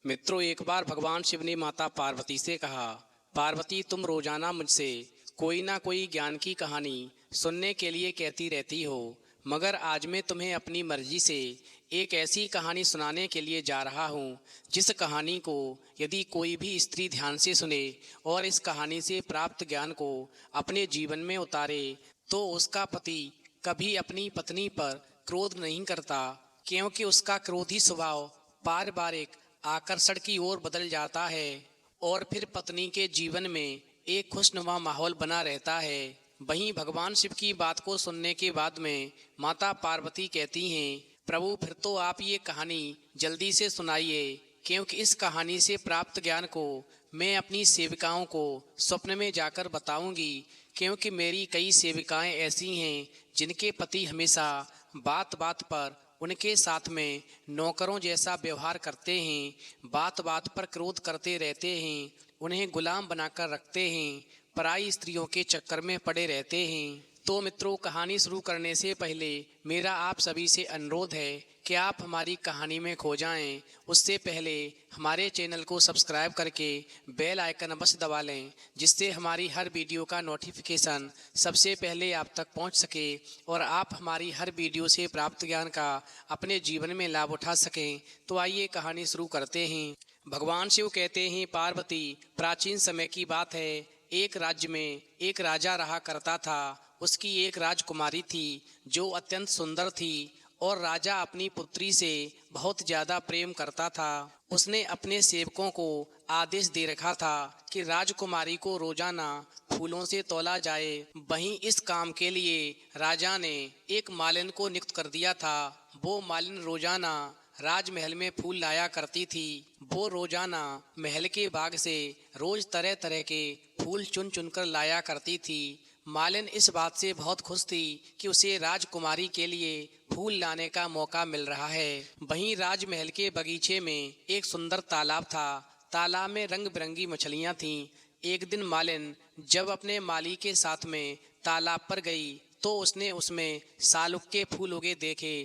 मित्रों, एक बार भगवान शिव ने माता पार्वती से कहा, पार्वती तुम रोजाना मुझसे कोई ना कोई ज्ञान की कहानी सुनने के लिए कहती रहती हो, मगर आज मैं तुम्हें अपनी मर्जी से एक ऐसी कहानी सुनाने के लिए जा रहा हूँ जिस कहानी को यदि कोई भी स्त्री ध्यान से सुने और इस कहानी से प्राप्त ज्ञान को अपने जीवन में उतारे तो उसका पति कभी अपनी पत्नी पर क्रोध नहीं करता, क्योंकि उसका क्रोधी स्वभाव पारिवारिक आकर्षण की ओर बदल जाता है और फिर पत्नी के जीवन में एक खुशनुमा माहौल बना रहता है। वहीं भगवान शिव की बात को सुनने के बाद में माता पार्वती कहती हैं, प्रभु फिर तो आप ये कहानी जल्दी से सुनाइए, क्योंकि इस कहानी से प्राप्त ज्ञान को मैं अपनी सेविकाओं को स्वप्न में जाकर बताऊंगी, क्योंकि मेरी कई सेविकाएं ऐसी हैं जिनके पति हमेशा बात बात पर उनके साथ में नौकरों जैसा व्यवहार करते हैं, बात बात पर क्रोध करते रहते हैं, उन्हें गुलाम बनाकर रखते हैं, पराई स्त्रियों के चक्कर में पड़े रहते हैं। तो मित्रों, कहानी शुरू करने से पहले मेरा आप सभी से अनुरोध है कि आप हमारी कहानी में खो जाएं। उससे पहले हमारे चैनल को सब्सक्राइब करके बेल आइकन अवश्य दबा लें, जिससे हमारी हर वीडियो का नोटिफिकेशन सबसे पहले आप तक पहुंच सके और आप हमारी हर वीडियो से प्राप्त ज्ञान का अपने जीवन में लाभ उठा सकें। तो आइए कहानी शुरू करते हैं। भगवान शिव कहते हैं, पार्वती प्राचीन समय की बात है। एक राज्य में एक राजा रहा करता था। उसकी एक राजकुमारी थी जो अत्यंत सुंदर थी और राजा अपनी पुत्री से बहुत ज्यादा प्रेम करता था। उसने अपने सेवकों को आदेश दे रखा था कि राजकुमारी को रोजाना फूलों से तौला जाए। वहीं इस काम के लिए राजा ने एक मालिन को नियुक्त कर दिया था। वो मालिन रोजाना राजमहल में फूल लाया करती थी। वो रोजाना महल के बाग से रोज तरह तरह के फूल चुन चुन कर लाया करती थी। मालिन इस बात से बहुत खुश थी कि उसे राजकुमारी के लिए फूल लाने का मौका मिल रहा है। वहीं राजमहल के बगीचे में एक सुंदर तालाब था। तालाब में रंग बिरंगी मछलियां थीं। एक दिन मालिन जब अपने माली के साथ में तालाब पर गई तो उसने उसमें सालुक के फूल उगे देखे।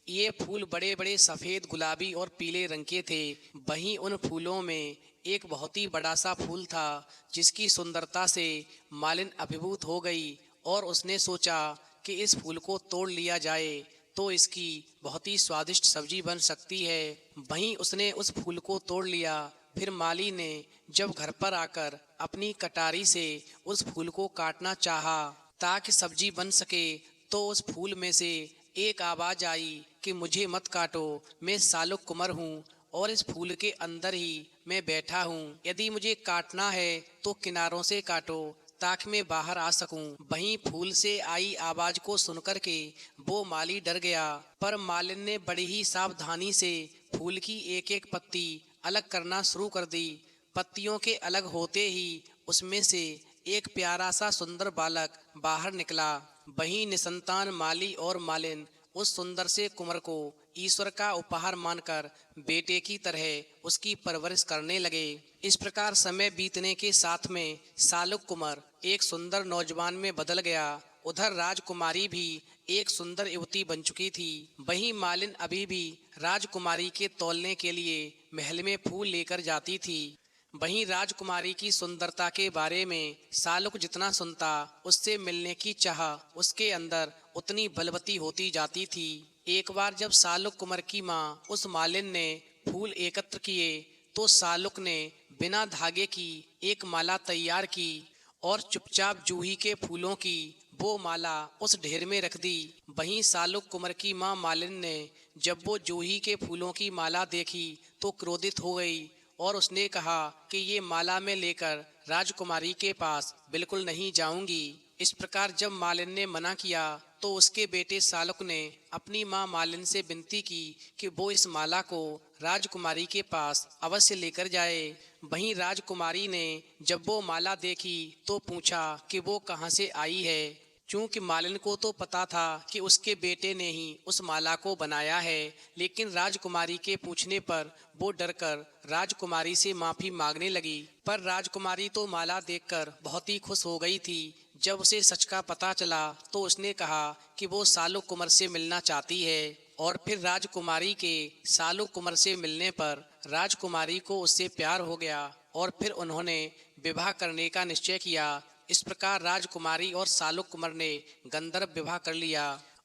ये फूल बड़े बड़े सफेद, गुलाबी और पीले रंग के थे। वहीं उन फूलों में एक बहुत ही बड़ा सा फूल था जिसकी सुंदरता से मालिन अभिभूत हो गई और उसने सोचा कि इस फूल को तोड़ लिया जाए तो इसकी बहुत ही स्वादिष्ट सब्जी बन सकती है। वहीं उसने उस फूल को तोड़ लिया। फिर माली ने जब घर पर आकर अपनी कटारी से उस फूल को काटना चाहा ताकि सब्जी बन सके, तो उस फूल में से एक आवाज आई कि मुझे मत काटो, मैं सालुक कुंवर हूँ और इस फूल के अंदर ही मैं बैठा हूँ। यदि मुझे काटना है तो किनारों से काटो ताकि मैं बाहर आ सकूं। वहीं फूल से आई आवाज को सुनकर के वो माली डर गया, पर मालिन ने बड़ी ही सावधानी से फूल की एक एक पत्ती अलग करना शुरू कर दी। पत्तियों के अलग होते ही उसमें से एक प्यारा सा सुंदर बालक बाहर निकला। वहीं निसंतान माली और मालिन उस सुंदर से कुंवर को ईश्वर का उपहार मानकर बेटे की तरह उसकी परवरिश करने लगे। इस प्रकार समय बीतने के साथ में सालुक कुंवर एक सुंदर नौजवान में बदल गया। उधर राजकुमारी भी एक सुंदर युवती बन चुकी थी। वहीं मालिन अभी भी राजकुमारी के तौलने के लिए महल में फूल लेकर जाती थी। वहीं राजकुमारी की सुंदरता के बारे में सालुक जितना सुनता, उससे मिलने की चाह उसके अंदर उतनी बलवती होती जाती थी। एक बार जब सालुक कुंवर की माँ उस मालिन ने फूल एकत्र किए तो सालुक ने बिना धागे की एक माला तैयार की और चुपचाप जूही के फूलों की वो माला उस ढेर में रख दी। वहीं सालुक कुंवर की माँ मालिन ने जब वो जूही के फूलों की माला देखी तो क्रोधित हो गई और उसने कहा कि ये माला मैं लेकर राजकुमारी के पास बिल्कुल नहीं जाऊंगी। इस प्रकार जब मालिन ने मना किया तो उसके बेटे सालुक ने अपनी माँ मालिन से विनती की कि वो इस माला को राजकुमारी के पास अवश्य लेकर जाए। वहीं राजकुमारी ने जब वो माला देखी तो पूछा कि वो कहाँ से आई है। चूंकि मालिन को तो पता था कि उसके बेटे ने ही उस माला को बनाया है, लेकिन राजकुमारी के पूछने पर वो डरकर राजकुमारी से माफी मांगने लगी। पर राजकुमारी तो माला देखकर बहुत ही खुश हो गई थी। जब उसे सच का पता चला तो उसने कहा कि वो सालुक कुंवर से मिलना चाहती है और फिर राजकुमारी के सालुक कुंवर से मिलने पर राजकुमारी को उससे प्यार हो गया और फिर उन्होंने विवाह करने का निश्चय किया। इस प्रकार राजकुमारी और सालुक कुंवर ने गंधर्व विवाह कर लिया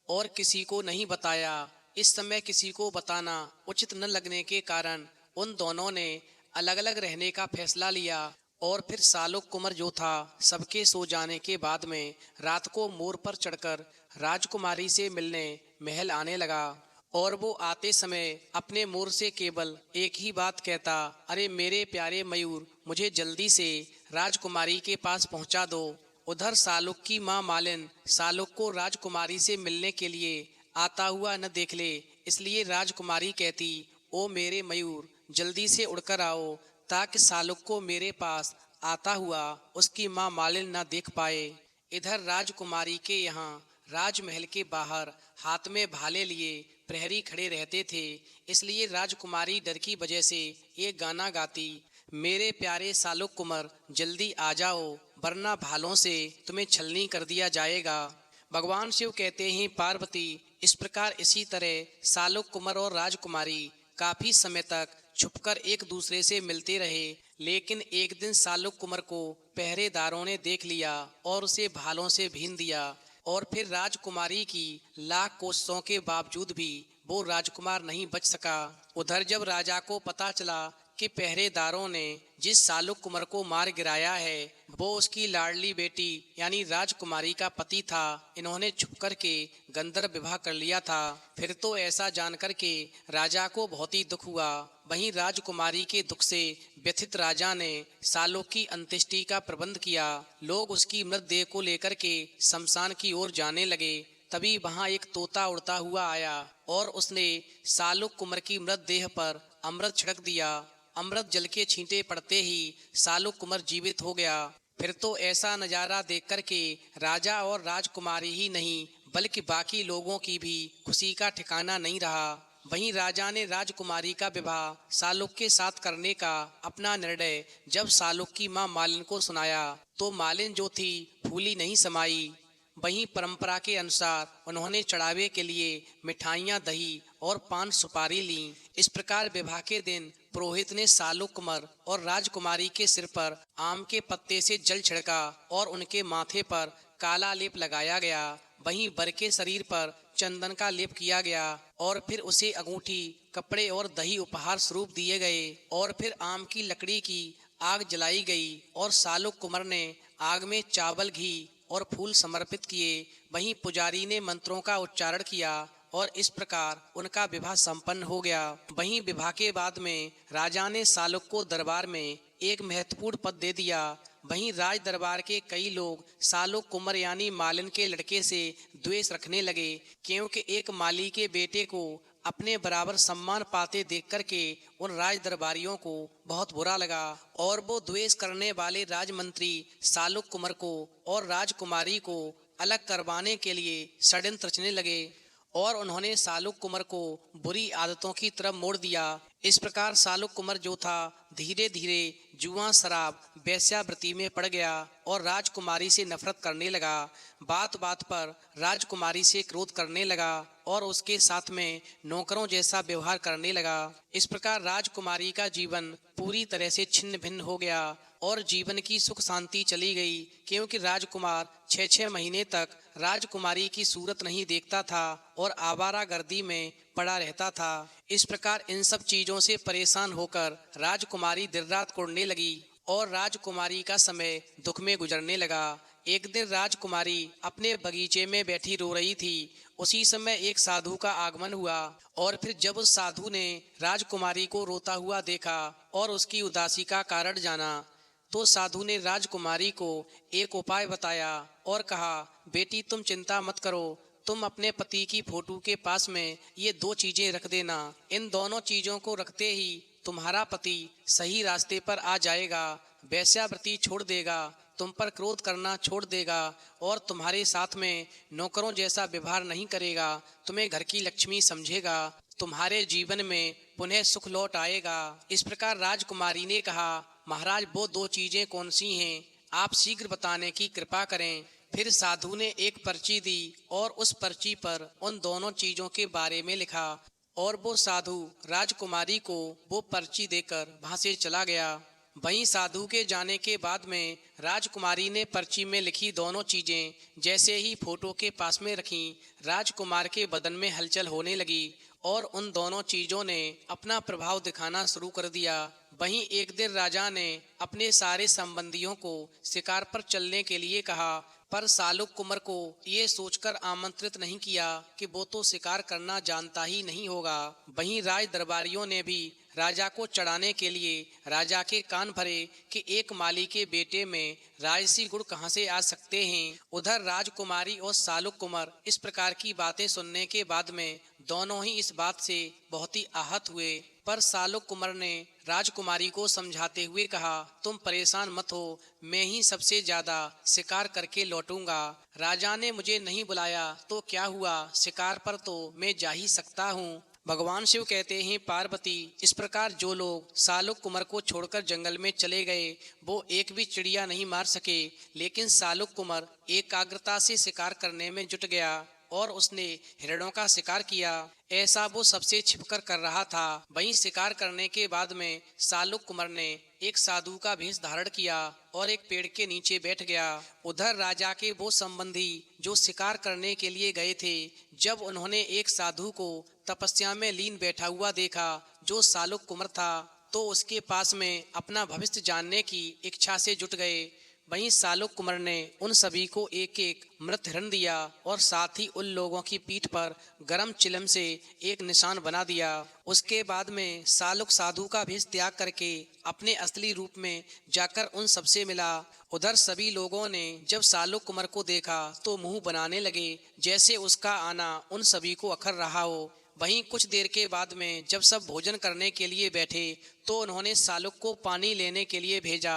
और किसी को नहीं बताया। इस समय किसी को बताना उचित न लगने के कारण उन दोनों ने अलग अलग रहने का फैसला लिया। और फिर सालुक कुंवर जो था सबके सो जाने के बाद में रात को मोर पर चढ़कर राजकुमारी से मिलने महल आने लगा। और वो आते समय अपने मोर से केवल एक ही बात कहता, अरे मेरे प्यारे मयूर, मुझे जल्दी से राजकुमारी के पास पहुंचा दो। उधर सालुक की माँ मालिन सालुक को राजकुमारी से मिलने के लिए आता हुआ न देख ले, इसलिए राजकुमारी कहती, ओ मेरे मयूर, जल्दी से उड़कर आओ ताकि सालुक को मेरे पास आता हुआ उसकी माँ मालिन न देख पाए। इधर राजकुमारी के यहाँ राजमहल के बाहर हाथ में भाले लिए प्रहरी खड़े रहते थे, इसलिए राजकुमारी डर की वजह से ये गाना गाती, मेरे प्यारे सालुक कुंवर, जल्दी आ जाओ वरना भालों से तुम्हें छलनी कर दिया जाएगा। भगवान शिव कहते हैं, पार्वती, इस प्रकार इसी तरह सालुक कुंवर और राजकुमारी काफी समय तक छुपकर एक दूसरे से मिलते रहे। लेकिन एक दिन सालुक कुंवर को पहरेदारों ने देख लिया और उसे भालों से भीन दिया। और फिर राजकुमारी की लाख कोशिशों के बावजूद भी वो राजकुमार नहीं बच सका। उधर जब राजा को पता चला कि पहरेदारों ने जिस सालुक कुंवर को मार गिराया है वो उसकी लाडली बेटी यानी राजकुमारी का पति था, इन्होंने छुप कर के गंधर्व विवाह कर लिया था। फिर तो ऐसा जानकर के राजा को बहुत ही दुख हुआ। वहीं राजकुमारी के दुख से व्यथित राजा ने सालुक की अंत्येष्टि का प्रबंध किया। लोग उसकी मृतदेह को लेकर के शमशान की ओर जाने लगे। तभी वहां एक तोता उड़ता हुआ आया और उसने सालुक कुंवर की मृतदेह पर अमृत छिड़क दिया। अमृत जल के छींटे पड़ते ही सालुक कुंवर जीवित हो गया। फिर तो ऐसा नजारा देख कर के राजा और राजकुमारी ही नहीं बल्कि बाकी लोगों की भी खुशी का ठिकाना नहीं रहा। वहीं राजा ने राजकुमारी का विवाह सालुक के साथ करने का अपना निर्णय जब सालुक की मां मालिन को सुनाया तो मालिन जो थी फूली नहीं समाई। वहीं परंपरा के अनुसार उन्होंने चढ़ावे के लिए मिठाइयाँ, दही और पान सुपारी ली। इस प्रकार विवाह के दिन पुरोहित ने सालुक कुंवर और राजकुमारी के सिर पर आम के पत्ते से जल छिड़का और उनके माथे पर काला लेप लगाया गया। वहीं वर के शरीर पर चंदन का लेप किया गया और फिर उसे अंगूठी, कपड़े और दही उपहार स्वरूप दिए गए। और फिर आम की लकड़ी की आग जलाई गई और सालुक कुंवर ने आग में चावल, घी और फूल समर्पित किए। वहीं पुजारी ने मंत्रों का उच्चारण किया और इस प्रकार उनका विवाह संपन्न हो गया। वहीं विवाह के बाद में राजा ने सालुक को दरबार में एक महत्वपूर्ण पद दे दिया। वहीं राज दरबार के कई लोग सालुक कुंवर यानी मालिन के लड़के से द्वेष रखने लगे, क्योंकि एक माली के बेटे को अपने बराबर सम्मान पाते देख करके उन राज दरबारियों को बहुत बुरा लगा और वो द्वेष करने वाले राजमंत्री सालुक कुंवर को और राजकुमारी को अलग करवाने के लिए षड्यंत्र रचने लगे और उन्होंने सालुक कुंवर को बुरी आदतों की तरफ मोड़ दिया। इस प्रकार सालुक कुंवर जो था धीरे धीरे जुआ, शराब, वेश्यावृत्ति में पड़ गया और राजकुमारी से नफरत करने लगा। बात बात पर राजकुमारी से क्रोध करने लगा और उसके साथ में नौकरों जैसा व्यवहार करने लगा। इस प्रकार राजकुमारी का जीवन पूरी तरह से छिन्न भिन्न हो गया और जीवन की सुख शांति चली गई, क्योंकि राजकुमार 6-6 महीने तक राजकुमारी की सूरत नहीं देखता था और आवारागर्दी में पड़ा रहता था। इस प्रकार इन सब चीजों से परेशान होकर राजकुमारी दिन रात कुढ़ने लगी और राजकुमारी का समय दुख में गुजरने लगा। एक दिन राजकुमारी अपने बगीचे में बैठी रो रही थी। उसी समय एक साधु का आगमन हुआ और फिर जब उस साधु ने राजकुमारी को रोता हुआ देखा और उसकी उदासी का कारण जाना तो साधु ने राजकुमारी को एक उपाय बताया और कहा, बेटी तुम चिंता मत करो, तुम अपने पति की फोटो के पास में ये 2 चीजें रख देना। इन दोनों चीजों को रखते ही तुम्हारा पति सही रास्ते पर आ जाएगा, वेश्यावृत्ति छोड़ देगा, तुम पर क्रोध करना छोड़ देगा और तुम्हारे साथ में नौकरों जैसा व्यवहार नहीं करेगा, तुम्हें घर की लक्ष्मी समझेगा, तुम्हारे जीवन में पुनः सुख लौट आएगा। इस प्रकार राजकुमारी ने कहा, महाराज वो 2 चीजें कौन सी हैं, आप शीघ्र बताने की कृपा करें। फिर साधु ने एक पर्ची दी और उस पर्ची पर उन दोनों चीजों के बारे में लिखा और वो साधु राजकुमारी को वो पर्ची देकर वहां से चला गया। वहीं साधु के जाने के बाद में राजकुमारी ने पर्ची में लिखी दोनों चीजें जैसे ही फोटो के पास में रखी, राजकुमार के बदन में हलचल होने लगी और उन दोनों चीजों ने अपना प्रभाव दिखाना शुरू कर दिया। वहीं एक दिन राजा ने अपने सारे संबंधियों को शिकार पर चलने के लिए कहा, पर सालुक कुंवर को ये सोचकर आमंत्रित नहीं किया कि वो तो शिकार करना जानता ही नहीं होगा। वहीं राज दरबारियों ने भी राजा को चढ़ाने के लिए राजा के कान भरे कि एक माली के बेटे में राजसी गुण कहाँ से आ सकते हैं। उधर राजकुमारी और सालुक कुंवर इस प्रकार की बातें सुनने के बाद में दोनों ही इस बात से बहुत ही आहत हुए। पर सालुक कुंवर ने राजकुमारी को समझाते हुए कहा, तुम परेशान मत हो, मैं ही सबसे ज्यादा शिकार करके लौटूंगा। राजा ने मुझे नहीं बुलाया तो क्या हुआ, शिकार पर तो मैं जा ही सकता हूँ। भगवान शिव कहते हैं, पार्वती, इस प्रकार जो लोग सालुक कुंवर को छोड़कर जंगल में चले गए वो एक भी चिड़िया नहीं मार सके, लेकिन सालुक कुंवर एकाग्रता से शिकार करने में जुट गया और उसने हिरणों का शिकार किया। ऐसा वो सबसे छिपकर कर रहा था। वहीं शिकार करने के बाद में सालुक कुंवर ने एक साधु का भेष धारण किया और एक पेड़ के नीचे बैठ गया। उधर राजा के वो संबंधी जो शिकार करने के लिए गए थे, जब उन्होंने एक साधु को तपस्या में लीन बैठा हुआ देखा जो सालुक कुंवर था, तो उसके पास में अपना भविष्य जानने की इच्छा से जुट गए। वहीं सालुक कुंवर ने उन सभी को एक एक मृत हिरण दिया और साथ ही उन लोगों की पीठ पर गरम चिलम से एक निशान बना दिया। उसके बाद में सालुक साधु का भेष त्याग करके अपने असली रूप में जाकर उन सबसे मिला। उधर सभी लोगों ने जब सालुक कुंवर को देखा तो मुंह बनाने लगे जैसे उसका आना उन सभी को अखर रहा हो। वहीं कुछ देर के बाद में जब सब भोजन करने के लिए बैठे तो उन्होंने सालुक को पानी लेने के लिए भेजा।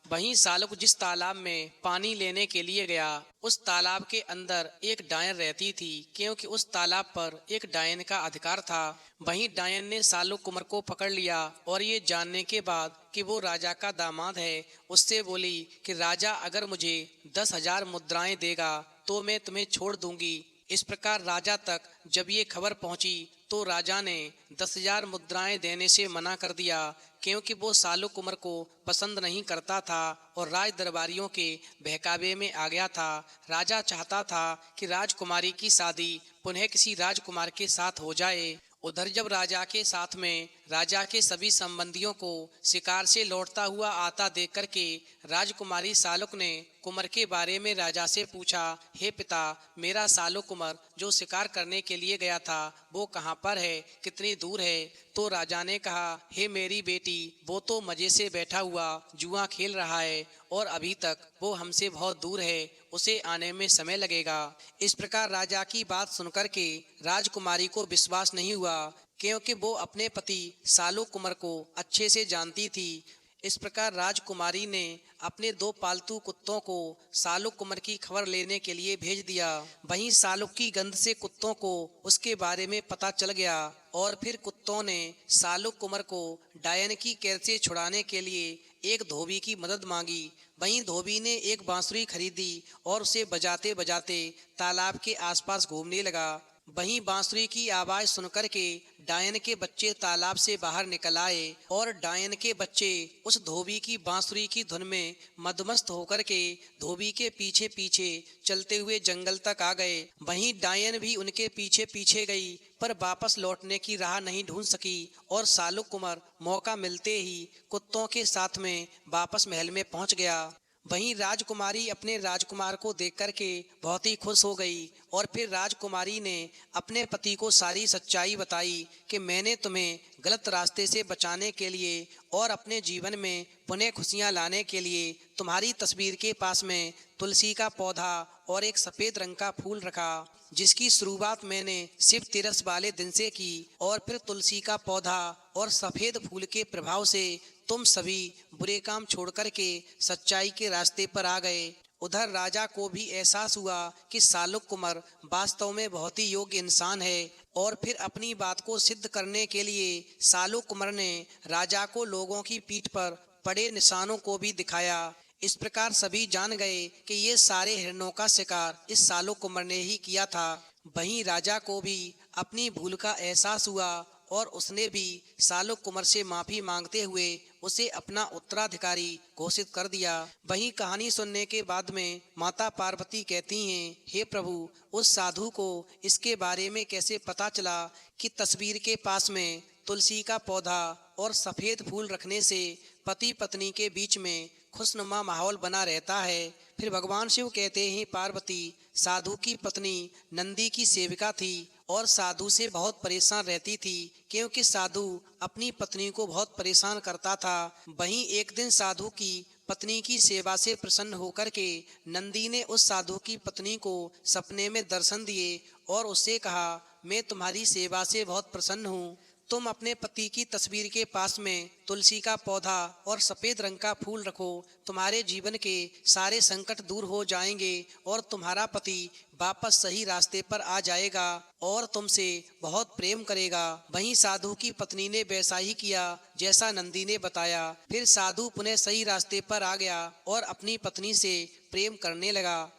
वहीं सालुक जिस तालाब में पानी लेने के लिए गया, उस तालाब के अंदर एक डायन रहती थी, क्योंकि उस तालाब पर एक डायन का अधिकार था। वहीं डायन ने सालुक कुंवर को पकड़ लिया और ये जानने के बाद कि वो राजा का दामाद है, उससे बोली कि राजा अगर मुझे 10,000 मुद्राएं देगा तो मैं तुम्हें छोड़ दूंगी। इस प्रकार राजा तक जब ये खबर पहुंची तो राजा ने 10,000 मुद्राएं देने से मना कर दिया, क्योंकि वो सालुक कुंवर को पसंद नहीं करता था और राज दरबारियों के बहकावे में आ गया था। राजा चाहता था कि राजकुमारी की शादी पुनः किसी राजकुमार के साथ हो जाए। उधर जब राजा के साथ में राजा के सभी संबंधियों को शिकार से लौटता हुआ आता देख करके राजकुमारी सालुक ने कुंवर के बारे में राजा से पूछा, हे पिता, मेरा सालुक कुंवर जो शिकार करने के लिए गया था वो कहाँ पर है, कितनी दूर है? तो राजा ने कहा, हे मेरी बेटी, वो तो मजे से बैठा हुआ जुआ खेल रहा है और अभी तक वो हमसे बहुत दूर है, उसे आने में समय लगेगा। इस प्रकार राजा की बात सुनकर के राजकुमारी को विश्वास नहीं हुआ, क्योंकि वो अपने पति सालुक कुंवर को अच्छे से जानती थी। इस प्रकार राजकुमारी ने अपने 2 पालतू कुत्तों को सालुक कुंवर की खबर लेने के लिए भेज दिया। वहीं सालुक की गंध से कुत्तों को उसके बारे में पता चल गया और फिर कुत्तों ने सालुक कुंवर को डायन की कैद से छुड़ाने के लिए एक धोबी की मदद मांगी। वहीं धोबी ने एक बांसुरी खरीदी और उसे बजाते बजाते तालाब के आसपास घूमने लगा। वहीं बांसुरी की आवाज सुनकर के डायन के बच्चे तालाब से बाहर निकल आए और डायन के बच्चे उस धोबी की बांसुरी की धुन में मदमस्त होकर के धोबी के पीछे पीछे चलते हुए जंगल तक आ गए। वहीं डायन भी उनके पीछे पीछे गई, पर वापस लौटने की राह नहीं ढूंढ सकी और सालुक कुंवर मौका मिलते ही कुत्तों के साथ में वापस महल में पहुंच गया। वहीं राजकुमारी अपने राजकुमार को देख करके बहुत ही खुश हो गई और फिर राजकुमारी ने अपने पति को सारी सच्चाई बताई कि मैंने तुम्हें गलत रास्ते से बचाने के लिए और अपने जीवन में पुनः खुशियां लाने के लिए तुम्हारी तस्वीर के पास में तुलसी का पौधा और एक सफ़ेद रंग का फूल रखा, जिसकी शुरुआत मैंने शिव तेरस वाले दिन से की और फिर तुलसी का पौधा और सफ़ेद फूल के प्रभाव से तुम सभी बुरे काम छोड़ कर के सच्चाई के रास्ते पर आ गए। उधर राजा को भी एहसास हुआ कि सालुक कुंवर वास्तव में बहुत ही योग्य इंसान है और फिर अपनी बात को सिद्ध करने के लिए सालुक कुंवर ने राजा को लोगों की पीठ पर पड़े निशानों को भी दिखाया। इस प्रकार सभी जान गए कि ये सारे हिरणों का शिकार इस सालुक कुंवर ने ही किया था। वहीं राजा को भी अपनी भूल का एहसास हुआ और उसने भी सालुक कुंवर से माफी मांगते हुए उसे अपना उत्तराधिकारी घोषित कर दिया। वहीं कहानी सुनने के बाद में माता पार्वती कहती हैं, हे प्रभु, उस साधु को इसके बारे में कैसे पता चला कि तस्वीर के पास में तुलसी का पौधा और सफेद फूल रखने से पति पत्नी के बीच में खुशनुमा माहौल बना रहता है। फिर भगवान शिव कहते हैं, पार्वती, साधु की पत्नी नंदी की सेविका थी और साधु से बहुत परेशान रहती थी, क्योंकि साधु अपनी पत्नी को बहुत परेशान करता था। वहीं एक दिन साधु की पत्नी की सेवा से प्रसन्न होकर के नंदी ने उस साधु की पत्नी को सपने में दर्शन दिए और उससे कहा, मैं तुम्हारी सेवा से बहुत प्रसन्न हूँ। तुम अपने पति की तस्वीर के पास में तुलसी का पौधा और सफेद रंग का फूल रखो। तुम्हारे जीवन के सारे संकट दूर हो जाएंगे और तुम्हारा पति वापस सही रास्ते पर आ जाएगा और तुमसे बहुत प्रेम करेगा। वहीं साधु की पत्नी ने वैसा ही किया जैसा नंदी ने बताया। फिर साधु पुनः सही रास्ते पर आ गया और अपनी पत्नी से प्रेम करने लगा।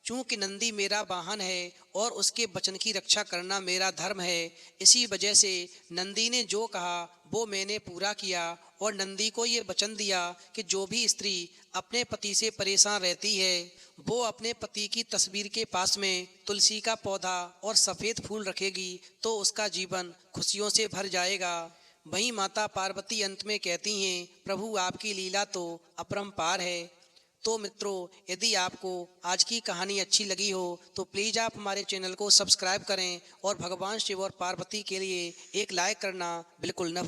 चूंकि नंदी मेरा वाहन है और उसके वचन की रक्षा करना मेरा धर्म है, इसी वजह से नंदी ने जो कहा वो मैंने पूरा किया और नंदी को ये वचन दिया कि जो भी स्त्री अपने पति से परेशान रहती है वो अपने पति की तस्वीर के पास में तुलसी का पौधा और सफ़ेद फूल रखेगी तो उसका जीवन खुशियों से भर जाएगा। वहीं माता पार्वती अंत में कहती हैं, प्रभु, आपकी लीला तो अपरंपार है। तो मित्रों, यदि आपको आज की कहानी अच्छी लगी हो तो प्लीज़ आप हमारे चैनल को सब्सक्राइब करें और भगवान शिव और पार्वती के लिए एक लाइक करना बिल्कुल न